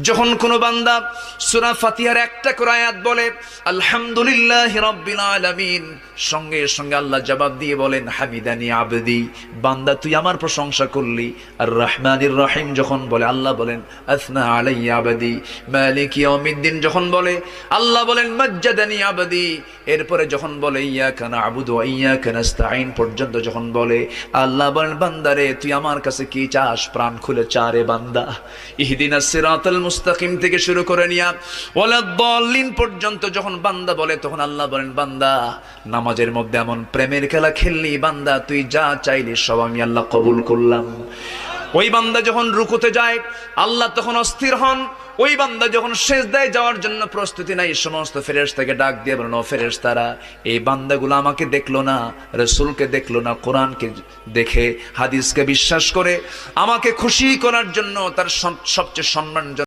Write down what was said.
যখন কোনো বান্দা সূরা ফাতিহার একটা করে আয়াত বলে আলহামদুলিল্লাহি রাব্বিল আলামিন, সঙ্গে সঙ্গে আল্লাহ জবাব দিয়ে বলেন হামিদানি আবদি, বান্দা তুই আমার প্রশংসা করলি। আর রহমানির রহিম যখন বলে আল্লাহ বলেন আসনা আলাইয়া আবদি। মালিক ইয়াউমিদ্দিন যখন বলে আল্লাহ বলেন মাজ্জাদানি আবদি। এরপরে যখন বলে ইয়াকা না'বুদু ওয়া ইয়াকা নাস্তাঈন পর্যন্ত যখন বলে আল্লাহ বলেন বান্দারে তুই আমার কাছে কি চাস, প্রাণ খুলে চা রে বান্দা। ইহদিনাস সিরাতাল মুস্তাকিম থেকে শুরু করে নিয়া ওয়ালাদ-দাল্লিন পর্যন্ত যখন বান্দা বলে তখন আল্লাহ বলেন বান্দা নামাজের মধ্যে এমন প্রেমের খেলা খেললি বান্দা, তুই যা চাইলি সব আমি আল্লাহ কবুল করলাম। ওই বান্দা যখন রুকুতে যায় আল্লাহ তখন অস্থির হন। ওই বান্দা যখন সিজদায় যাওয়ার জন্য প্রস্তুতি নাই, সমস্ত ফেরেশতাকে ডাক দিয়ে বলেন ও ফেরেশতারা, এই বান্দাগুলো আমাকে দেখলো না, রাসূলকে দেখলো না, কোরআনকে দেখে হাদিসকে বিশ্বাস করে আমাকে খুশি করার জন্য তার সবচেয়ে সম্মানজনক